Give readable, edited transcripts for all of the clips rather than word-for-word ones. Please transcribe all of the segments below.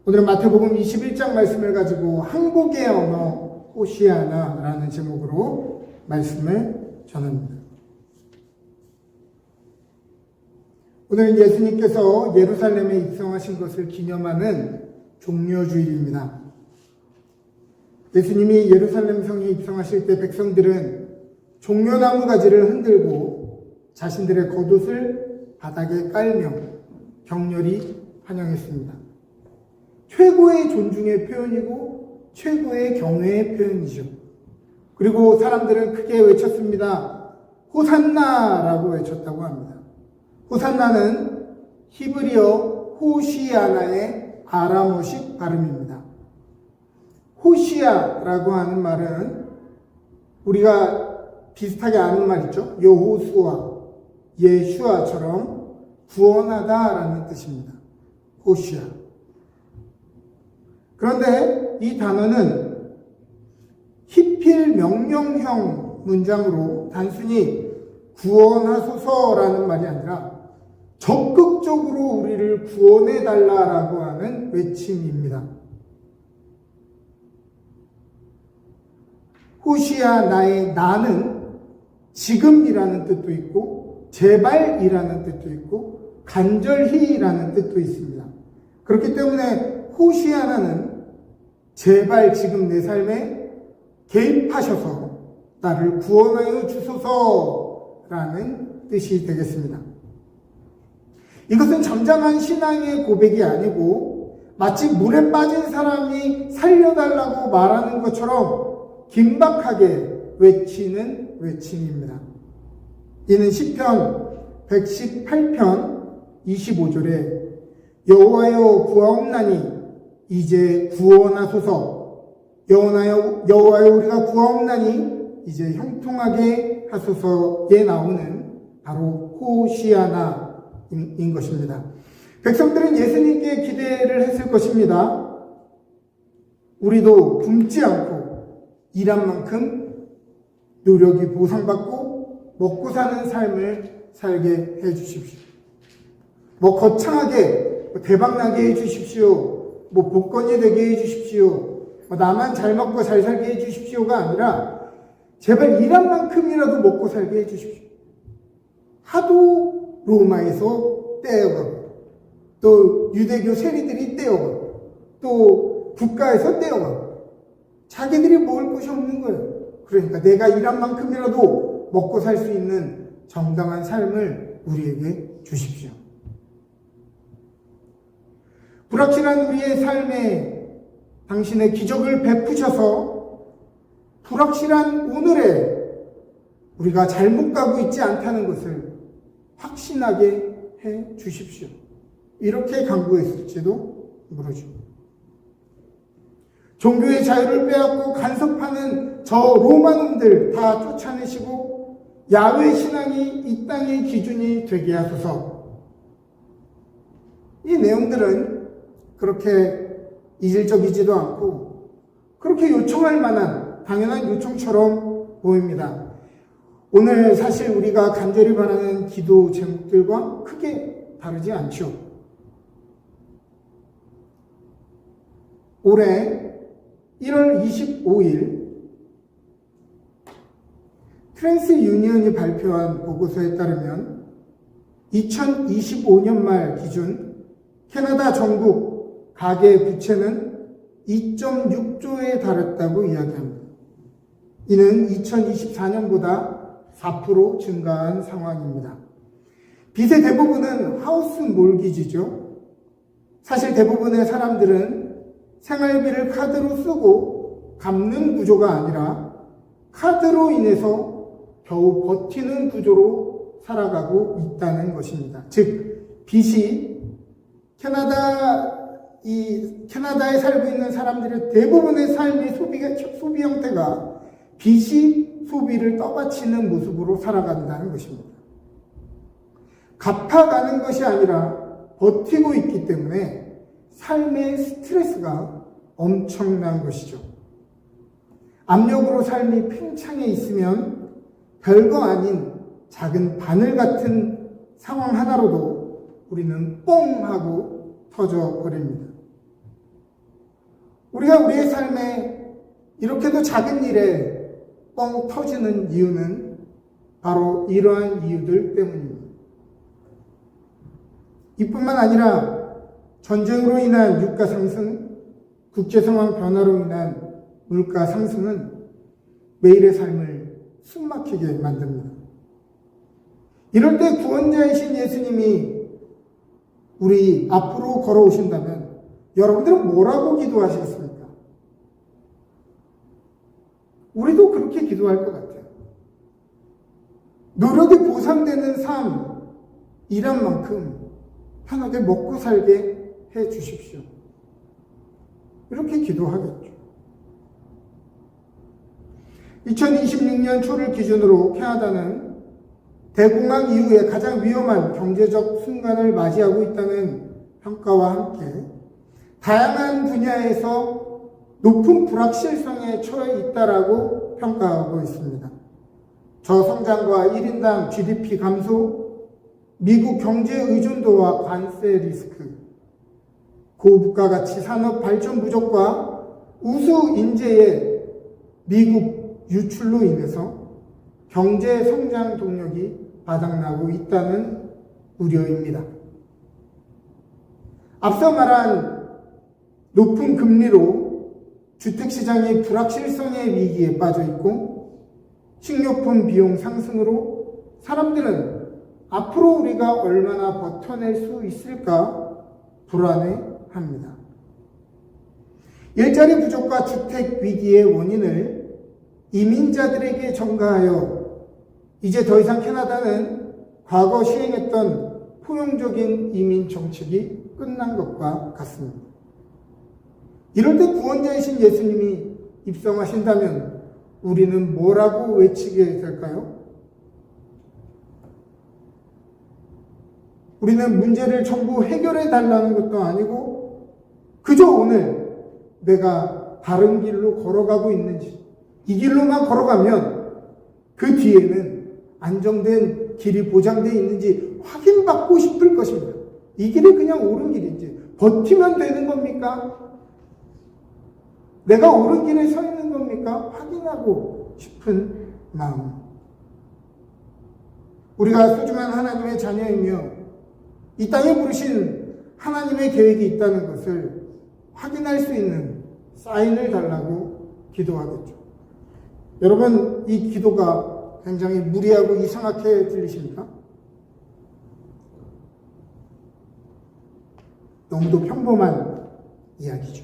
오늘은 마태복음 21장 말씀을 가지고 한국의 언어 호시아나라는 제목으로 말씀을 전합니다. 오늘은 예수님께서 예루살렘에 입성하신 것을 기념하는 종려주일입니다. 예수님이 예루살렘 성에 입성하실 때 백성들은 종려나무 가지를 흔들고 자신들의 겉옷을 바닥에 깔며 격렬히 환영했습니다. 최고의 존중의 표현이고 최고의 경외의 표현이죠. 그리고 사람들은 크게 외쳤습니다. 호산나라고 외쳤다고 합니다. 호산나는 히브리어 호시아나의 아람어식 발음입니다. 호시아라고 하는 말은 우리가 비슷하게 아는 말 있죠. 여호수아, 예슈아처럼 구원하다라는 뜻입니다. 호시아. 그런데 이 단어는 히필 명령형 문장으로 단순히 구원하소서라는 말이 아니라 적극적으로 우리를 구원해달라라고 하는 외침입니다. 호시아 나의 나는 지금이라는 뜻도 있고 제발이라는 뜻도 있고 간절히라는 뜻도 있습니다. 그렇기 때문에 호시아나는 제발 지금 내 삶에 개입하셔서 나를 구원하여 주소서라는 뜻이 되겠습니다. 이것은 잠잠한 신앙의 고백이 아니고 마치 물에 빠진 사람이 살려달라고 말하는 것처럼 긴박하게 외치는 외침입니다. 이는 시편 118편 25절에 여호와여 구하옵나니 이제 구원하소서. 여호와여 우리가 구하옵나니 이제 형통하게 하소서에 나오는 바로 호시아나인 것입니다. 백성들은 예수님께 기대를 했을 것입니다. 우리도 굶지 않고 일한 만큼 노력이 보상받고 먹고 사는 삶을 살게 해주십시오. 거창하게 대박나게 해주십시오. 복권이 되게 해주십시오. 나만 잘 먹고 잘 살게 해주십시오가 아니라 제발 일한 만큼이라도 먹고 살게 해주십시오. 하도 로마에서 떼어가고 또 유대교 세리들이 떼어가고 또 국가에서 떼어가고 자기들이 먹을 것이 없는 거예요. 그러니까 내가 일한 만큼이라도 먹고 살 수 있는 정당한 삶을 우리에게 주십시오. 불확실한 우리의 삶에 당신의 기적을 베푸셔서 불확실한 오늘에 우리가 잘못 가고 있지 않다는 것을 확신하게 해 주십시오. 이렇게 간구했을지도 모르죠. 종교의 자유를 빼앗고 간섭하는 저 로마놈들 다 쫓아내시고 야훼 신앙이 이 땅의 기준이 되게 하소서. 이 내용들은 그렇게 이질적이지도 않고 그렇게 요청할 만한 당연한 요청처럼 보입니다. 오늘 사실 우리가 간절히 바라는 기도 제목들과 크게 다르지 않죠. 올해 1월 25일 트랜스 유니언이 발표한 보고서에 따르면 2025년 말 기준 캐나다 전국 가계 부채는 2.6조에 달했다고 이야기합니다. 이는 2024년보다 4% 증가한 상황입니다. 빚의 대부분은 하우스 몰기지죠. 사실 대부분의 사람들은 생활비를 카드로 쓰고 갚는 구조가 아니라 카드로 인해서 겨우 버티는 구조로 살아가고 있다는 것입니다. 즉, 빚이 캐나다에 살고 있는 사람들의 대부분의 삶의 소비 형태가 빚이 소비를 떠받치는 모습으로 살아간다는 것입니다. 갚아가는 것이 아니라 버티고 있기 때문에 삶의 스트레스가 엄청난 것이죠. 압력으로 삶이 팽창해 있으면 별거 아닌 작은 바늘 같은 상황 하나로도 우리는 뽕 하고 터져버립니다. 우리가 우리의 삶에 이렇게도 작은 일에 뻥 터지는 이유는 바로 이러한 이유들 때문입니다. 이뿐만 아니라 전쟁으로 인한 유가 상승, 국제 상황 변화로 인한 물가 상승은 매일의 삶을 숨막히게 만듭니다. 이럴 때 구원자이신 예수님이 우리 앞으로 걸어오신다면 여러분들은 뭐라고 기도하시겠습니까? 우리도 그렇게 기도할 것 같아요. 노력이 보상되는 삶, 일한 만큼 편하게 먹고 살게 해 주십시오. 이렇게 기도하겠죠. 2026년 초를 기준으로 캐나다는 대공황 이후에 가장 위험한 경제적 순간을 맞이하고 있다는 평가와 함께 다양한 분야에서 높은 불확실성에 처해 있다라고 평가하고 있습니다. 저성장과 1인당 GDP 감소, 미국 경제 의존도와 관세 리스크, 고부가 가치 산업 발전 부족과 우수 인재의 미국 유출로 인해서 경제 성장 동력이 바닥나고 있다는 우려입니다. 앞서 말한 높은 금리로 주택시장이 불확실성의 위기에 빠져 있고 식료품 비용 상승으로 사람들은 앞으로 우리가 얼마나 버텨낼 수 있을까 불안해합니다. 일자리 부족과 주택 위기의 원인을 이민자들에게 전가하여 이제 더 이상 캐나다는 과거 시행했던 포용적인 이민 정책이 끝난 것과 같습니다. 이럴 때 구원자이신 예수님이 입성하신다면 우리는 뭐라고 외치게 될까요? 우리는 문제를 전부 해결해 달라는 것도 아니고 그저 오늘 내가 바른 길로 걸어가고 있는지, 이 길로만 걸어가면 그 뒤에는 안정된 길이 보장되어 있는지 확인받고 싶을 것입니다. 이 길이 그냥 옳은 길인지 버티면 되는 겁니까? 내가 옳은 길에 서 있는 겁니까? 확인하고 싶은 마음. 우리가 소중한 하나님의 자녀이며 이 땅에 부르신 하나님의 계획이 있다는 것을 확인할 수 있는 사인을 달라고 기도하겠죠. 여러분, 이 기도가 굉장히 무리하고 이상하게 들리십니까? 너무도 평범한 이야기죠.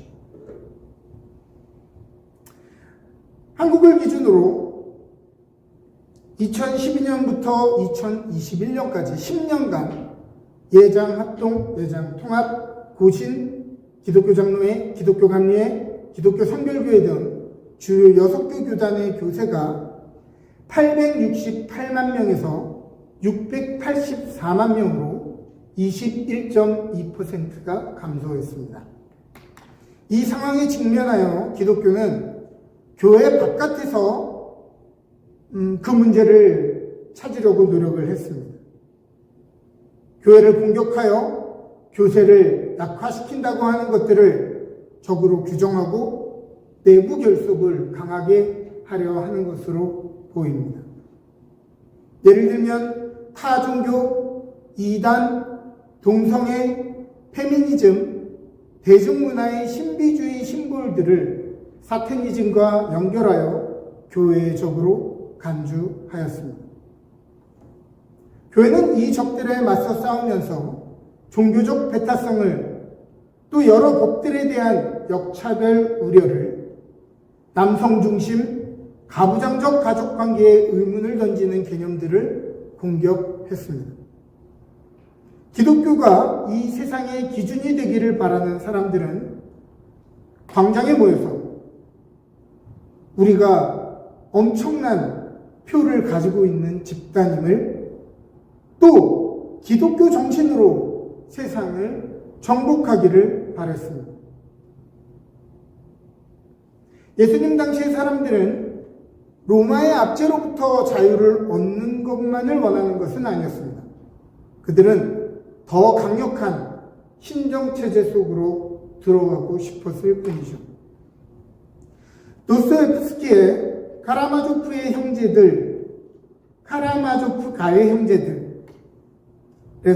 한국을 기준으로 2012년부터 2021년까지 10년간 예장 합동, 예장 통합, 고신, 기독교 장로회, 기독교 감리회, 기독교 선별교회 등 주요 6개 교단의 교세가 868만 명에서 684만 명으로 21.2%가 감소했습니다. 이 상황에 직면하여 기독교는 교회 바깥에서 그 문제를 찾으려고 노력을 했습니다. 교회를 공격하여 교세를 낙화시킨다고 하는 것들을 적으로 규정하고 내부 결속을 강하게 하려 하는 것으로 보입니다. 예를 들면 타종교, 이단, 동성애, 페미니즘, 대중문화의 신비주의 심볼들을 사테니즘과 연결하여 교회의 적으로 간주하였습니다. 교회는 이 적들에 맞서 싸우면서 종교적 배타성을, 또 여러 법들에 대한 역차별 우려를, 남성 중심, 가부장적 가족관계에 의문을 던지는 개념들을 공격했습니다. 기독교가 이 세상의 기준이 되기를 바라는 사람들은 광장에 모여서 우리가 엄청난 표를 가지고 있는 집단임을, 또 기독교 정신으로 세상을 정복하기를 바랐습니다. 예수님 당시의 사람들은 로마의 압제로부터 자유를 얻는 것만을 원하는 것은 아니었습니다. 그들은 더 강력한 신정체제 속으로 들어가고 싶었을 뿐이죠. 도스토옙스키의 카라마조프의 형제들, 카라마조프 가의 형제들의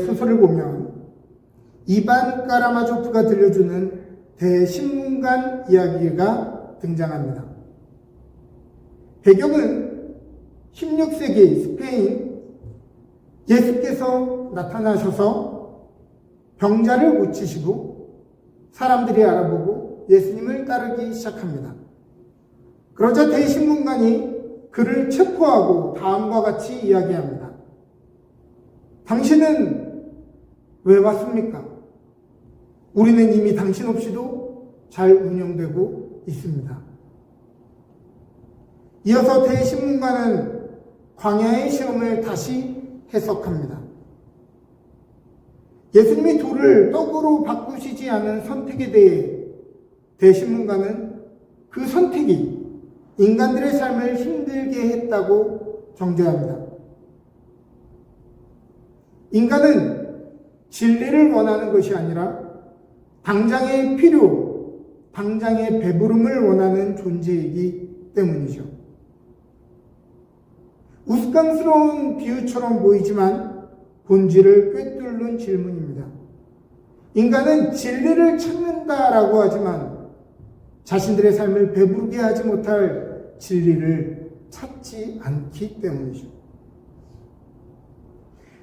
소설을 보면 이반 카라마조프가 들려주는 대신문관 이야기가 등장합니다. 배경은 16세기 스페인, 예수께서 나타나셔서 병자를 고치시고 사람들이 알아보고 예수님을 따르기 시작합니다. 그러자 대신문관이 그를 체포하고 다음과 같이 이야기합니다. 당신은 왜 왔습니까? 우리는 이미 당신 없이도 잘 운영되고 있습니다. 이어서 대신문관은 광야의 시험을 다시 해석합니다. 예수님이 돌을 떡으로 바꾸시지 않은 선택에 대해 대신문관은 그 선택이 인간들의 삶을 힘들게 했다고 정죄합니다. 인간은 진리를 원하는 것이 아니라 당장의 필요, 당장의 배부름을 원하는 존재이기 때문이죠. 우스꽝스러운 비유처럼 보이지만 본질을 꿰뚫는 질문입니다. 인간은 진리를 찾는다라고 하지만 자신들의 삶을 배부르게 하지 못할 진리를 찾지 않기 때문이죠.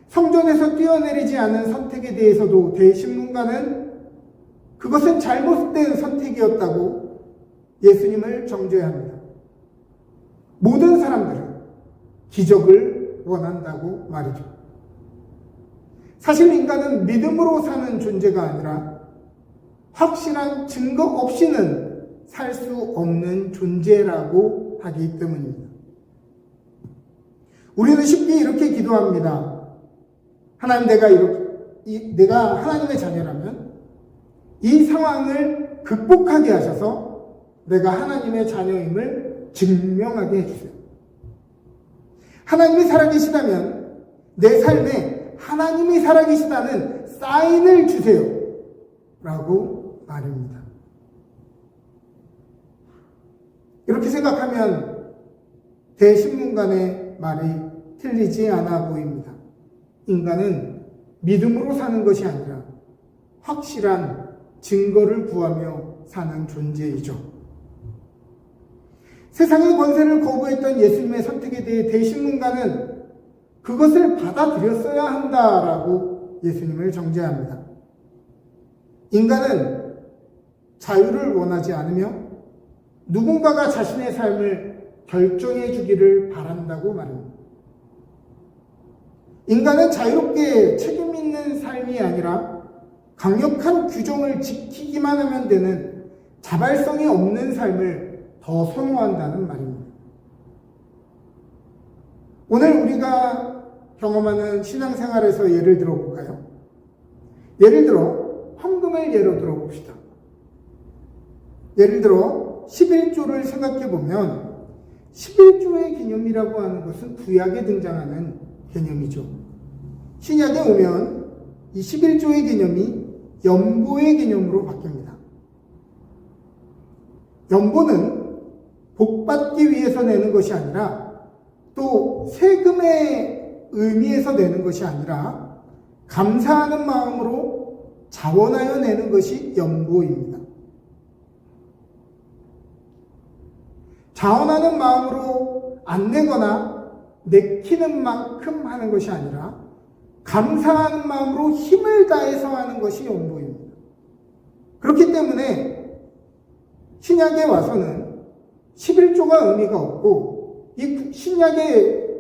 성전에서 뛰어내리지 않은 선택에 대해서도 대신문관은 그것은 잘못된 선택이었다고 예수님을 정죄합니다. 모든 사람들은 기적을 원한다고 말이죠. 사실 인간은 믿음으로 사는 존재가 아니라 확실한 증거 없이는 살 수 없는 존재라고 하기 때문입니다. 우리는 쉽게 이렇게 기도합니다. 하나님, 내가 하나님의 자녀라면 이 상황을 극복하게 하셔서 내가 하나님의 자녀임을 증명하게 해주세요. 하나님이 살아계시다면 내 삶에 하나님이 살아계시다는 사인을 주세요. 라고 말입니다. 이렇게 생각하면 대신문관의 말이 틀리지 않아 보입니다. 인간은 믿음으로 사는 것이 아니라 확실한 증거를 구하며 사는 존재이죠. 세상의 권세를 거부했던 예수님의 선택에 대해 대신문관은 그것을 받아들였어야 한다라고 예수님을 정죄합니다. 인간은 자유를 원하지 않으며 누군가가 자신의 삶을 결정해 주기를 바란다고 말합니다. 인간은 자유롭게 책임 있는 삶이 아니라 강력한 규정을 지키기만 하면 되는 자발성이 없는 삶을 더 선호한다는 말입니다. 오늘 우리가 경험하는 신앙생활에서 예를 들어 볼까요? 예를 들어 헌금을 예로 들어 봅시다. 예를 들어 11조를 생각해 보면 11조의 개념이라고 하는 것은 구약에 등장하는 개념이죠. 신약에 오면 이 11조의 개념이 연보의 개념으로 바뀝니다. 연보는 복받기 위해서 내는 것이 아니라 또 세금의 의미에서 내는 것이 아니라 감사하는 마음으로 자원하여 내는 것이 연보입니다. 자원하는 마음으로 안 내거나 내키는 만큼 하는 것이 아니라 감사하는 마음으로 힘을 다해서 하는 것이 연보입니다. 그렇기 때문에 신약에 와서는 11조가 의미가 없고 이 신약의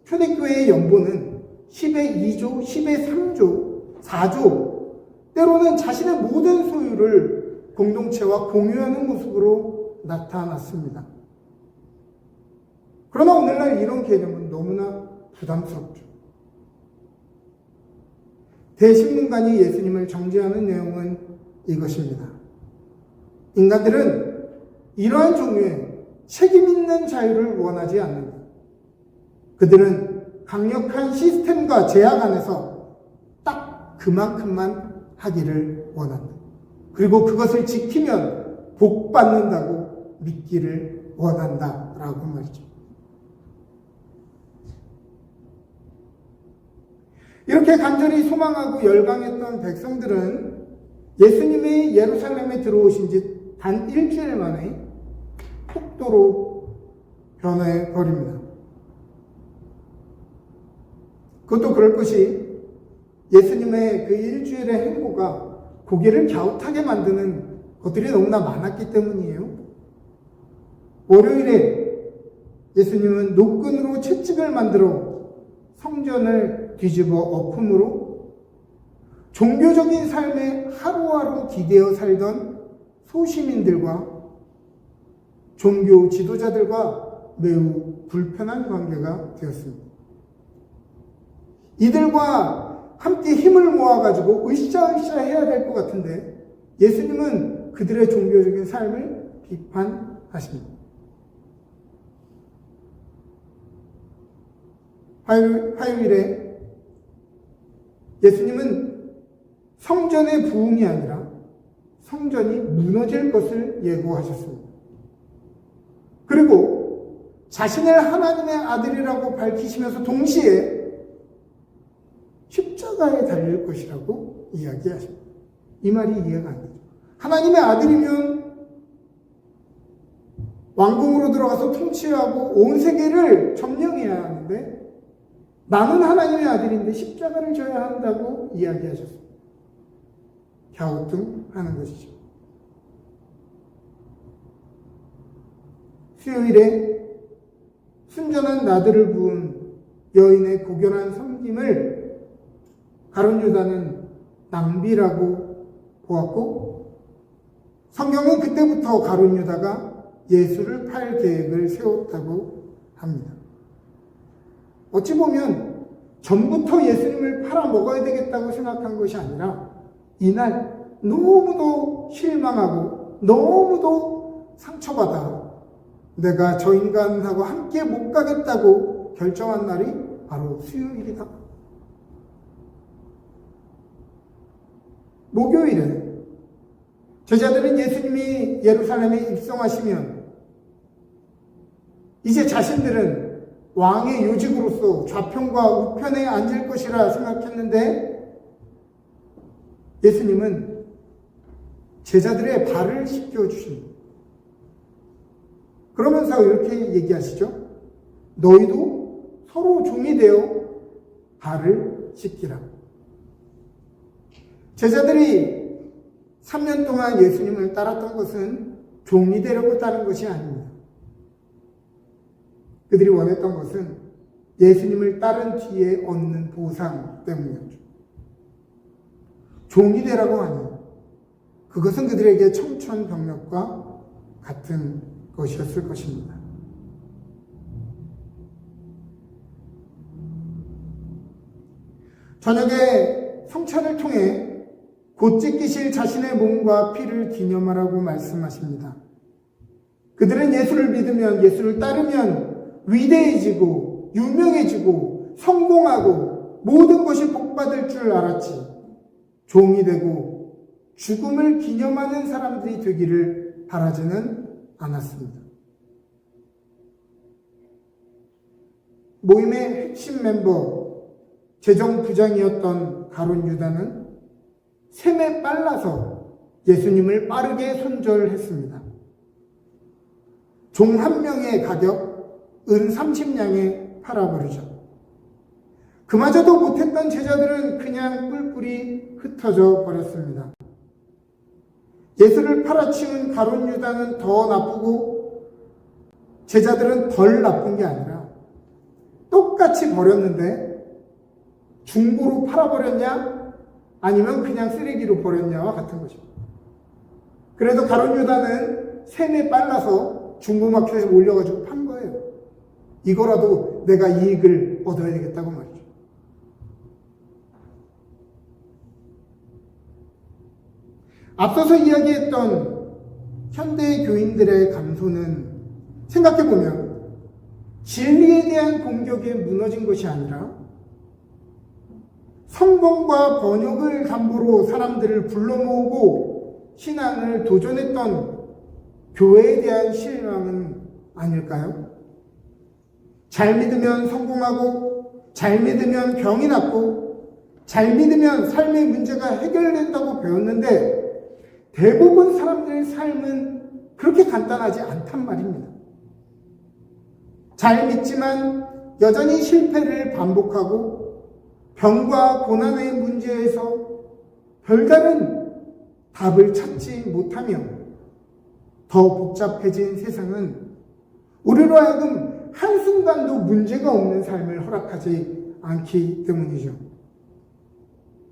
초대교회의 연보는 10의 2조, 10의 3조, 4조 때로는 자신의 모든 소유를 공동체와 공유하는 모습으로 나타났습니다. 그러나 오늘날 이런 개념은 너무나 부담스럽죠. 대신문관이 예수님을 정죄하는 내용은 이것입니다. 인간들은 이러한 종류의 책임 있는 자유를 원하지 않는다. 그들은 강력한 시스템과 제약 안에서 딱 그만큼만 하기를 원한다. 그리고 그것을 지키면 복 받는다고 믿기를 원한다라고 말이죠. 이렇게 간절히 소망하고 열광했던 백성들은 예수님이 예루살렘에 들어오신 지 단 일주일 만에 폭도로 변해 버립니다. 그것도 그럴 것이 예수님의 그 일주일의 행보가 고개를 갸웃하게 만드는 것들이 너무나 많았기 때문이에요. 월요일에 예수님은 노끈으로 채찍을 만들어 성전을 뒤집어 엎음으로 종교적인 삶에 하루하루 기대어 살던 소시민들과 종교 지도자들과 매우 불편한 관계가 되었습니다. 이들과 함께 힘을 모아가지고 으쌰으쌰 해야 될 것 같은데 예수님은 그들의 종교적인 삶을 비판하십니다. 화요일에 예수님은 성전의 부흥이 아니라 성전이 무너질 것을 예고하셨습니다. 그리고 자신을 하나님의 아들이라고 밝히시면서 동시에 십자가에 달릴 것이라고 이야기하십니다. 이 말이 이해가 안 되죠. 하나님의 아들이면 왕궁으로 들어가서 통치하고 온 세계를 점령해야 하는데 나는 하나님의 아들인데 십자가를 져야 한다고 이야기하셨습니다. 갸우뚱하는 것이죠. 수요일에 순전한 나들을 부은 여인의 고결한 섬김을 가룟 유다는 낭비라고 보았고 성경은 그때부터 가룟 유다가 예수를 팔 계획을 세웠다고 합니다. 어찌 보면 전부터 예수님을 팔아 먹어야 되겠다고 생각한 것이 아니라 이날 너무도 실망하고 너무도 상처받아 내가 저 인간하고 함께 못 가겠다고 결정한 날이 바로 수요일이다. 목요일에 제자들은 예수님이 예루살렘에 입성하시면 이제 자신들은 왕의 요직으로서 좌편과 우편에 앉을 것이라 생각했는데 예수님은 제자들의 발을 씻겨주십니다. 그러면서 이렇게 얘기하시죠. 너희도 서로 종이 되어 발을 씻기라. 제자들이 3년 동안 예수님을 따랐던 것은 종이 되려고 따른 것이 아닙니다. 그들이 원했던 것은 예수님을 따른 뒤에 얻는 보상 때문이었죠. 종이 되라고 하니 그것은 그들에게 청천벽력과 같은 것이었을 것입니다. 저녁에 성찬을 통해 곧 찢기실 자신의 몸과 피를 기념하라고 말씀하십니다. 그들은 예수를 믿으면, 예수를 따르면 위대해지고 유명해지고 성공하고 모든 것이 복받을 줄 알았지. 종이 되고 죽음을 기념하는 사람들이 되기를 바라지는 않았습니다. 모임의 핵심 멤버, 재정부장이었던 가룟 유다는 셈에 빨라서 예수님을 빠르게 손절했습니다. 종 한 명의 가격 은 30냥에 팔아버리죠. 그마저도 못했던 제자들은 그냥 뿔뿔이 흩어져 버렸습니다. 예수를 팔아치운 가룟 유다는 더 나쁘고 제자들은 덜 나쁜 게 아니라 똑같이 버렸는데 중고로 팔아버렸냐 아니면 그냥 쓰레기로 버렸냐와 같은 것입니다. 그래서 가룟 유다는 셈에 빨라서 중고마켓에 올려가지고 판 거예요. 이거라도 내가 이익을 얻어야 되겠다고 말이죠. 앞서서 이야기했던 현대 교인들의 감소는 생각해보면 진리에 대한 공격에 무너진 것이 아니라 성공과 번역을 담보로 사람들을 불러 모으고 신앙을 도전했던 교회에 대한 실망은 아닐까요? 잘 믿으면 성공하고, 잘 믿으면 병이 낫고, 잘 믿으면 삶의 문제가 해결된다고 배웠는데 대부분 사람들의 삶은 그렇게 간단하지 않단 말입니다. 잘 믿지만 여전히 실패를 반복하고 병과 고난의 문제에서 별다른 답을 찾지 못하며 더 복잡해진 세상은 우리로 하여금 한순간도 문제가 없는 삶을 허락하지 않기 때문이죠.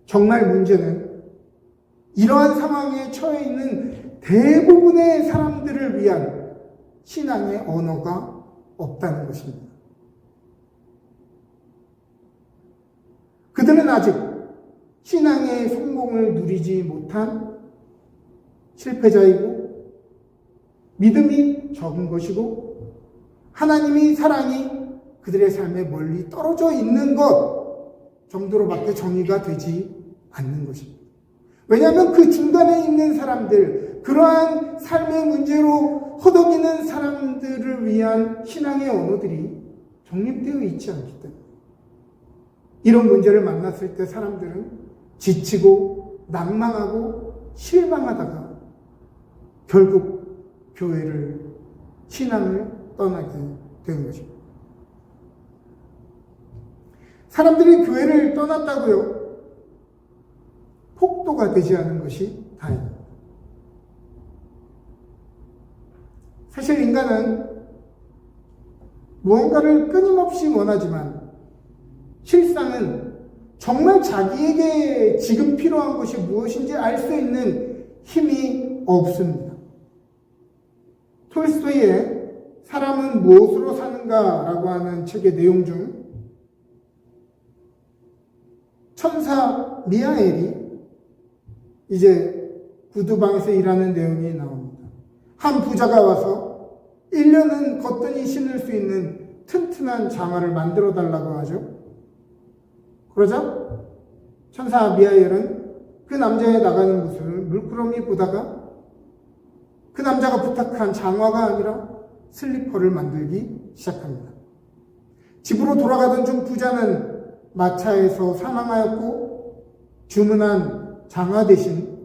정말 문제는 이러한 상황에 처해 있는 대부분의 사람들을 위한 신앙의 언어가 없다는 것입니다. 그들은 아직 신앙의 성공을 누리지 못한 실패자이고 믿음이 적은 것이고 하나님의 사랑이 그들의 삶에 멀리 떨어져 있는 것 정도로밖에 정의가 되지 않는 것입니다. 왜냐하면 그 중간에 있는 사람들, 그러한 삶의 문제로 허덕이는 사람들을 위한 신앙의 언어들이 정립되어 있지 않기 때문에 이런 문제를 만났을 때 사람들은 지치고 난망하고 실망하다가 결국 교회를, 신앙을 떠나게 되는 것입니다. 사람들이 교회를 떠났다고요? 폭도가 되지 않은 것이 다행입니다. 사실 인간은 무언가를 끊임없이 원하지만 실상은 정말 자기에게 지금 필요한 것이 무엇인지 알 수 있는 힘이 없습니다. 톨스토이의 사람은 무엇으로 사는가라고 하는 책의 내용 중 천사 미하엘이 이제 구두방에서 일하는 내용이 나옵니다. 한 부자가 와서 1년은 거뜬히 신을 수 있는 튼튼한 장화를 만들어 달라고 하죠. 그러자 천사 미하엘은 그 남자의 나가는 모습을 물끄러미 보다가 그 남자가 부탁한 장화가 아니라 슬리퍼를 만들기 시작합니다. 집으로 돌아가던 중 부자는 마차에서 사망하였고 주문한 장화 대신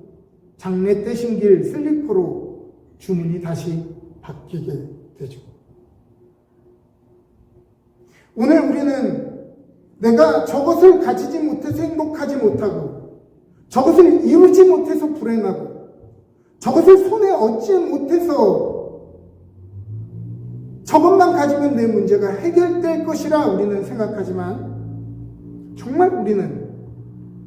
장례 때 신길 슬리퍼로 주문이 다시 바뀌게 되죠. 오늘 우리는 내가 저것을 가지지 못해서 행복하지 못하고 저것을 이루지 못해서 불행하고 저것을 손에 얻지 못해서 저것만 가지면 내 문제가 해결될 것이라 우리는 생각하지만 정말 우리는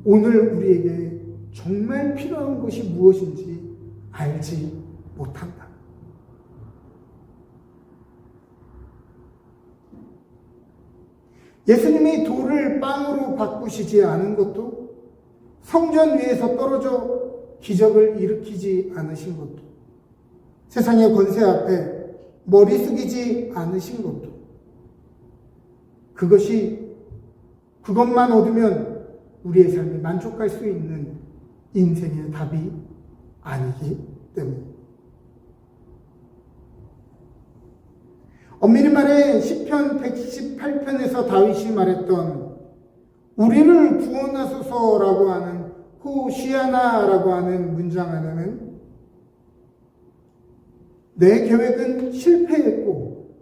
오늘 우리에게 정말 필요한 것이 무엇인지 알지 못한다. 예수님이 돌을 빵으로 바꾸시지 않은 것도 성전 위에서 떨어져 기적을 일으키지 않으신 것도 세상의 권세 앞에 머리 숙이지 않으신 것도 그것만 얻으면 우리의 삶이 만족할 수 있는 인생의 답이 아니기 때문입니다. 엄밀히 말해 시편 118편에서 다윗이 말했던 우리를 구원하소서라고 하는 호시아나라고 하는 문장 안에는 내 계획은 실패했고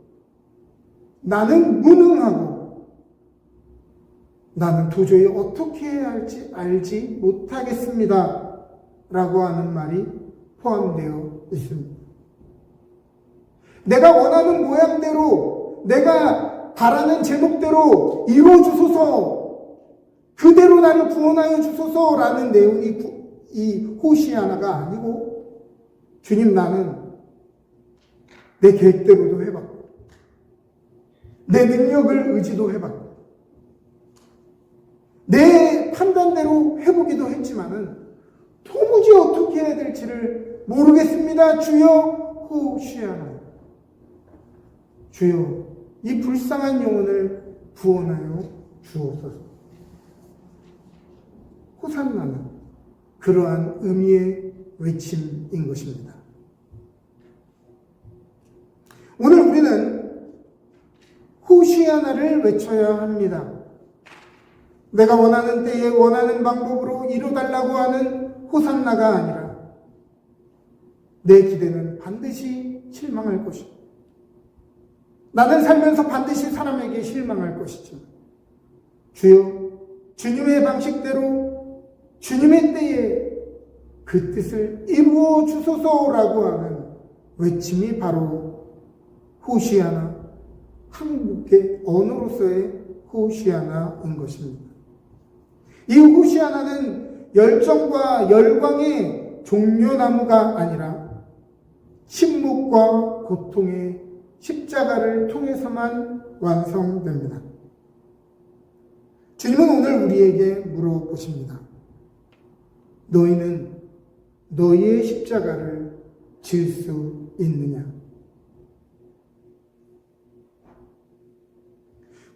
나는 무능하고 나는 도저히 어떻게 해야 할지 알지 못하겠습니다 라고 하는 말이 포함되어 있습니다. 내가 원하는 모양대로 내가 바라는 제목대로 이루어주소서 그대로 나를 구원하여 주소서라는 내용이 이 호시아나가 아니고 주님 나는 내 계획대로도 해봤고 내 능력을 의지도 해봤고 내 판단대로 해보기도 했지만은 도무지 어떻게 해야 될지를 모르겠습니다. 주여 호시아나 주여 이 불쌍한 영혼을 구원하여 주옵소서. 호산나는 그러한 의미의 외침인 것입니다. 오늘 우리는 호시아나를 외쳐야 합니다. 내가 원하는 때에 원하는 방법으로 이루달라고 하는 호산나가 아니라 내 기대는 반드시 실망할 것이다. 나는 살면서 반드시 사람에게 실망할 것이지만 주여, 주님의 방식대로 주님의 때에 그 뜻을 이루어 주소서라고 하는 외침이 바로 호시아나, 한국의 언어로서의 호시아나인 것입니다. 이 호시아나는 열정과 열광의 종려나무가 아니라 침묵과 고통의 십자가를 통해서만 완성됩니다. 주님은 오늘 우리에게 물어보십니다. 너희는 너희의 십자가를 질 수 있느냐?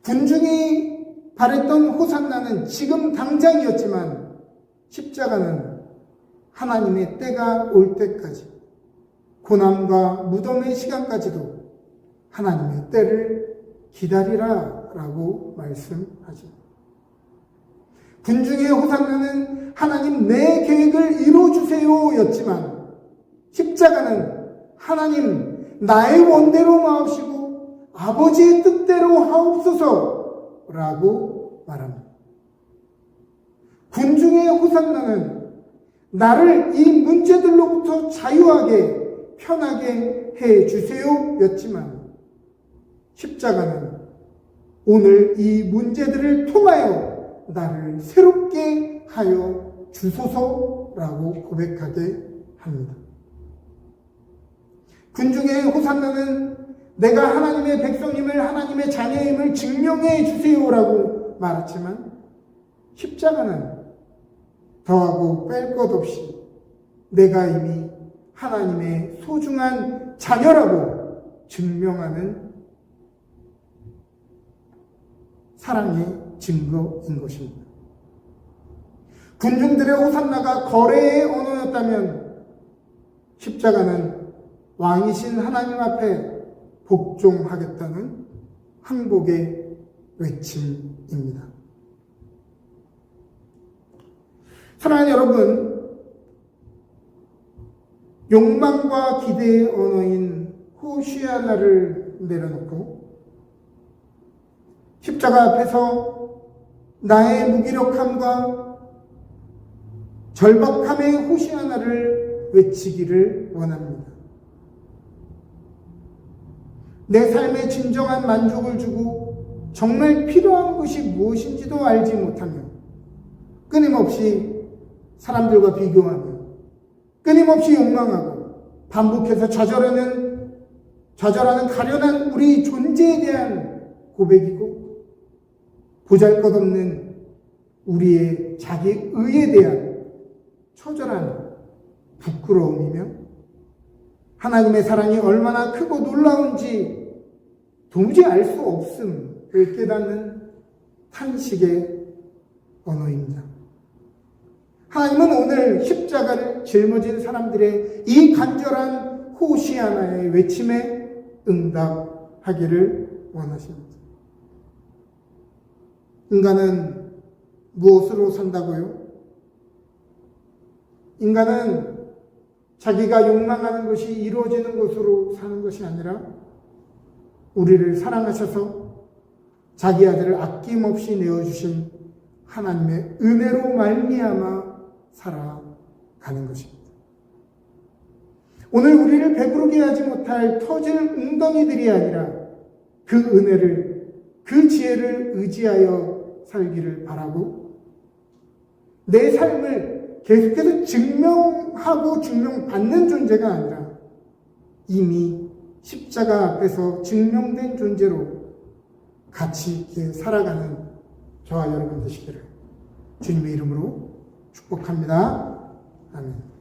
군중이 바랬던 호산나는 지금 당장이었지만 십자가는 하나님의 때가 올 때까지, 고난과 무덤의 시간까지도 하나님의 때를 기다리라 라고 말씀하죠. 군중의 호산나는 하나님 내 계획을 이루어주세요 였지만 십자가는 하나님 나의 원대로 마옵시고 아버지의 뜻대로 하옵소서 라고 말합니다. 군중의 호산나는 나를 이 문제들로부터 자유하게 편하게 해주세요 였지만 십자가는 오늘 이 문제들을 통하여 나를 새롭게 하여 주소서라고 고백하게 합니다. 군중의 호산나는 내가 하나님의 백성임을, 하나님의 자녀임을 증명해 주세요라고 말했지만 십자가는 더하고 뺄 것 없이 내가 이미 하나님의 소중한 자녀라고 증명하는 사랑의 증거인 것입니다. 군중들의 호산나가 거래의 언어였다면 십자가는 왕이신 하나님 앞에 복종하겠다는 항복의 외침입니다. 사랑하는 여러분, 욕망과 기대의 언어인 호시아나를 내려놓고 십자가 앞에서 나의 무기력함과 절박함의 호시아나를 외치기를 원합니다. 내 삶에 진정한 만족을 주고 정말 필요한 것이 무엇인지도 알지 못하며 끊임없이 사람들과 비교하며 끊임없이 욕망하고 반복해서 좌절하는 가련한 우리 존재에 대한 고백이고 보잘것없는 우리의 자기 의에 대한 처절한 부끄러움이며 하나님의 사랑이 얼마나 크고 놀라운지 도무지 알 수 없음을 깨닫는 탄식의 언어입니다. 하나님은 오늘 십자가를 짊어진 사람들의 이 간절한 호시아나의 외침에 응답하기를 원하십니다. 인간은 무엇으로 산다고요? 인간은 자기가 욕망하는 것이 이루어지는 것으로 사는 것이 아니라 우리를 사랑하셔서 자기 아들을 아낌없이 내어주신 하나님의 은혜로 말미암아 살아가는 것입니다. 오늘 우리를 배부르게 하지 못할 터질 웅덩이들이 아니라 그 은혜를, 그 지혜를 의지하여 살기를 바라고 내 삶을 계속해서 증명하고 증명받는 존재가 아니라 이미 십자가 앞에서 증명된 존재로 가치 있게 살아가는 저와 여러분 되시기를 주님의 이름으로 축복합니다. 아멘.